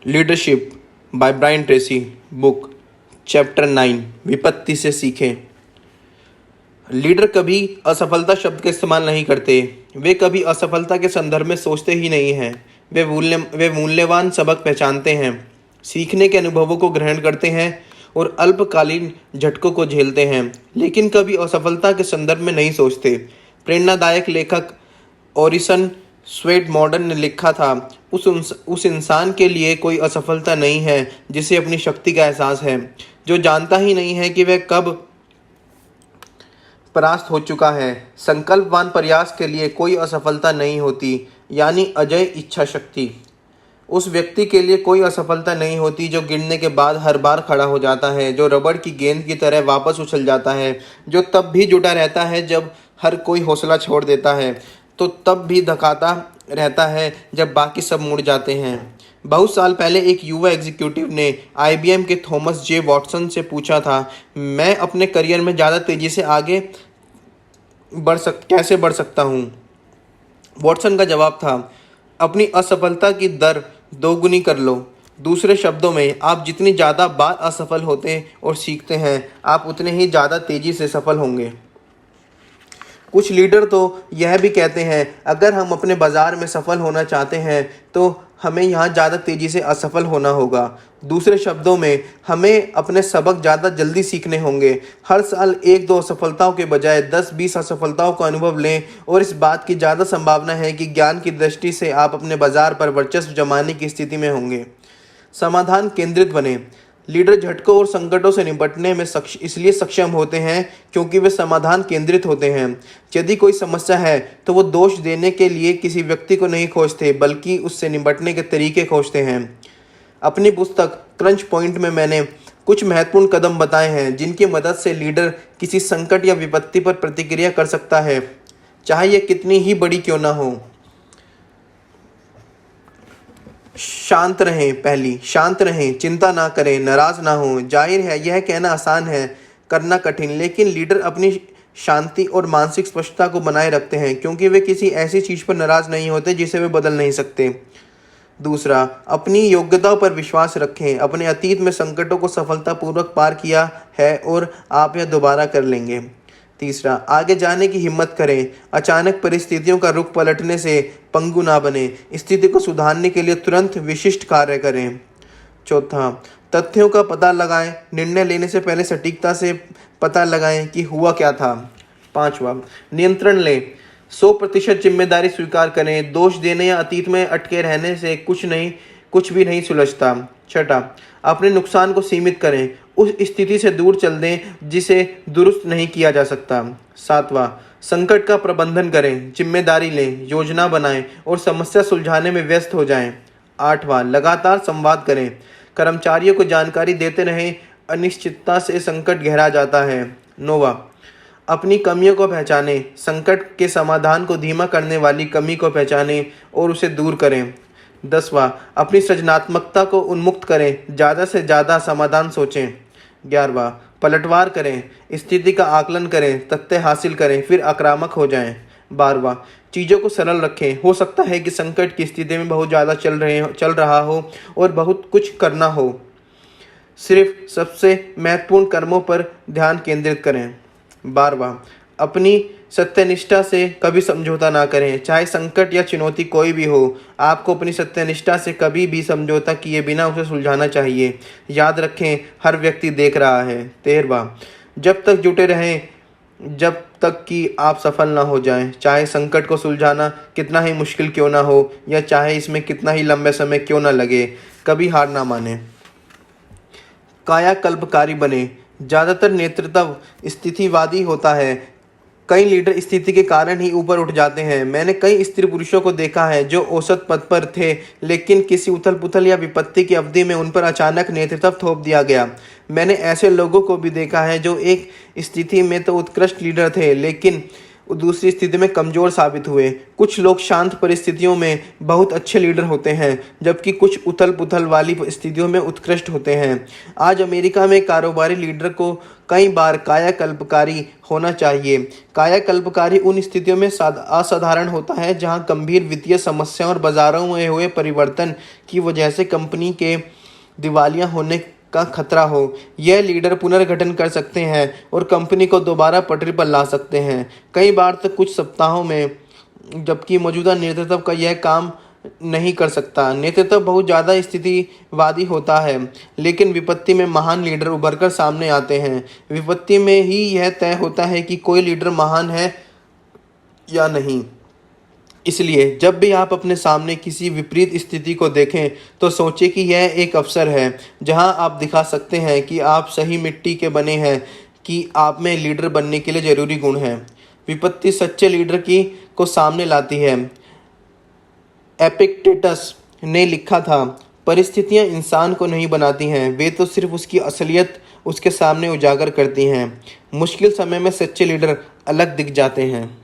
Leadership by Brian Tracy book chapter 9 विपत्ति से सीखें। लीडर कभी असफलता शब्द का इस्तेमाल नहीं करते। वे कभी असफलता के संदर्भ में सोचते ही नहीं हैं। वे मूल्यवान सबक पहचानते हैं, सीखने के अनुभवों को ग्रहण करते हैं और अल्पकालीन झटकों को झेलते हैं, लेकिन कभी असफलता के संदर्भ में नहीं सोचते। प्रेरणादायक लेखक ओरिसन स्वेट मॉडर्न ने लिखा था, उस इंसान के लिए कोई असफलता नहीं है जिसे अपनी शक्ति का एहसास है, जो जानता ही नहीं है कि वह कब परास्त हो चुका है। संकल्पवान प्रयास के लिए कोई असफलता नहीं होती, यानी अजय इच्छा शक्ति। उस व्यक्ति के लिए कोई असफलता नहीं होती जो गिरने के बाद हर बार खड़ा हो जाता है, जो रबड़ की गेंद की तरह वापस उछल जाता है, जो तब भी जुटा रहता है जब हर कोई हौसला छोड़ देता है, तो तब भी धकाता रहता है जब बाकी सब मुड़ जाते हैं। बहुत साल पहले एक युवा एग्जीक्यूटिव ने IBM के थॉमस जे वॉटसन से पूछा था, मैं अपने करियर में ज़्यादा तेज़ी से आगे कैसे बढ़ सकता हूँ। वॉटसन का जवाब था, अपनी असफलता की दर दोगुनी कर लो। दूसरे शब्दों में, आप जितनी ज़्यादा बार असफल होते और सीखते हैं, आप उतने ही ज़्यादा तेज़ी से सफल होंगे। कुछ लीडर तो यह भी कहते हैं, अगर हम अपने बाज़ार में सफल होना चाहते हैं तो हमें यहाँ ज़्यादा तेज़ी से असफल होना होगा। दूसरे शब्दों में, हमें अपने सबक ज़्यादा जल्दी सीखने होंगे। हर साल 1-2 असफलताओं के बजाय 10-20 असफलताओं का अनुभव लें और इस बात की ज़्यादा संभावना है कि ज्ञान की दृष्टि से आप अपने बाज़ार पर वर्चस्व जमाने की स्थिति में होंगे। समाधान केंद्रित बने। लीडर झटकों और संकटों से निपटने में इसलिए सक्षम होते हैं क्योंकि वे समाधान केंद्रित होते हैं। यदि कोई समस्या है तो वो दोष देने के लिए किसी व्यक्ति को नहीं खोजते, बल्कि उससे निपटने के तरीके खोजते हैं। अपनी पुस्तक क्रंच पॉइंट में मैंने कुछ महत्वपूर्ण कदम बताए हैं जिनकी मदद से लीडर किसी संकट या विपत्ति पर प्रतिक्रिया कर सकता है, चाहे यह कितनी ही बड़ी क्यों ना हो। शांत रहें। शांत रहें, चिंता ना करें, नाराज ना हो। जाहिर है यह कहना आसान है, करना कठिन, लेकिन लीडर अपनी शांति और मानसिक स्पष्टता को बनाए रखते हैं क्योंकि वे किसी ऐसी चीज़ पर नाराज नहीं होते जिसे वे बदल नहीं सकते। दूसरा, अपनी योग्यताओं पर विश्वास रखें। अपने अतीत में संकटों को सफलतापूर्वक पार किया है और आप यह दोबारा कर लेंगे। तीसरा, आगे जाने की हिम्मत करें। अचानक परिस्थितियों का रुख पलटने से पंगु ना बने। स्थिति को सुधारने के लिए तुरंत विशिष्ट कार्य करें। चौथा, तथ्यों का पता लगाएं। निर्णय लेने से पहले सटीकता से पता लगाएं कि हुआ क्या था। पांचवा, नियंत्रण लें। 100% जिम्मेदारी स्वीकार करें। दोष देने या अतीत में अटके रहने से कुछ भी नहीं सुलझता। छठा, अपने नुकसान को सीमित करें। उस स्थिति से दूर चल दें जिसे दुरुस्त नहीं किया जा सकता। सातवां, संकट का प्रबंधन करें। जिम्मेदारी लें, योजना बनाएं और समस्या सुलझाने में व्यस्त हो जाएं। आठवां, लगातार संवाद करें। कर्मचारियों को जानकारी देते रहें। अनिश्चितता से संकट गहरा जाता है। नौवां, अपनी कमियों को पहचानें। संकट के समाधान को धीमा करने वाली कमी को पहचानें और उसे दूर करें। 10वां, अपनी सृजनात्मकता को उन्मुक्त करें। ज़्यादा से ज़्यादा समाधान सोचें। 11वां, पलटवार करें। स्थिति का आकलन करें, तथ्य हासिल करें, फिर आक्रामक हो जाएं। 12वां, चीज़ों को सरल रखें। हो सकता है कि संकट की स्थिति में बहुत ज़्यादा चल रहा हो और बहुत कुछ करना हो। सिर्फ सबसे महत्वपूर्ण कर्मों पर ध्यान केंद्रित करें। 12वां, अपनी सत्यनिष्ठा से कभी समझौता ना करें। चाहे संकट या चुनौती कोई भी हो, आपको अपनी सत्यनिष्ठा से कभी भी समझौता किए बिना उसे सुलझाना चाहिए। याद रखें, हर व्यक्ति देख रहा है। 13वां, जब तक जुटे रहें जब तक कि आप सफल ना हो जाएं। चाहे संकट को सुलझाना कितना ही मुश्किल क्यों ना हो या चाहे इसमें कितना ही लंबे समय क्यों ना लगे, कभी हार ना माने। कायाकल्पकारी बने। ज़्यादातर नेतृत्व स्थितिवादी होता है। कई लीडर स्थिति के कारण ही ऊपर उठ जाते हैं। मैंने कई स्त्री पुरुषों को देखा है जो औसत पद पर थे, लेकिन किसी उथल पुथल या विपत्ति की अवधि में उन पर अचानक नेतृत्व थोप दिया गया। मैंने ऐसे लोगों को भी देखा है जो एक स्थिति में तो उत्कृष्ट लीडर थे, लेकिन दूसरी स्थिति में कमज़ोर साबित हुए। कुछ लोग शांत परिस्थितियों में बहुत अच्छे लीडर होते हैं, जबकि कुछ उथल-पुथल वाली स्थितियों में उत्कृष्ट होते हैं। आज अमेरिका में कारोबारी लीडर को कई बार कायाकल्पकारी होना चाहिए। कायाकल्पकारी उन स्थितियों में असाधारण होता है जहां गंभीर वित्तीय समस्याओं और बाज़ारों में हुए परिवर्तन की वजह से कंपनी के दिवालिया होने का खतरा हो। यह लीडर पुनर्गठन कर सकते हैं और कंपनी को दोबारा पटरी पर ला सकते हैं, कई बार तक कुछ सप्ताहों में, जबकि मौजूदा नेतृत्व का यह काम नहीं कर सकता। नेतृत्व बहुत ज़्यादा स्थितिवादी होता है, लेकिन विपत्ति में महान लीडर उभरकर सामने आते हैं। विपत्ति में ही यह तय होता है कि कोई लीडर महान है या नहीं। इसलिए जब भी आप अपने सामने किसी विपरीत स्थिति को देखें तो सोचें कि यह एक अवसर है जहां आप दिखा सकते हैं कि आप सही मिट्टी के बने हैं, कि आप में लीडर बनने के लिए ज़रूरी गुण हैं। विपत्ति सच्चे लीडर की को सामने लाती है। एपिक्टेटस ने लिखा था, परिस्थितियां इंसान को नहीं बनाती हैं, वे तो सिर्फ उसकी असलियत उसके सामने उजागर करती हैं। मुश्किल समय में सच्चे लीडर अलग दिख जाते हैं।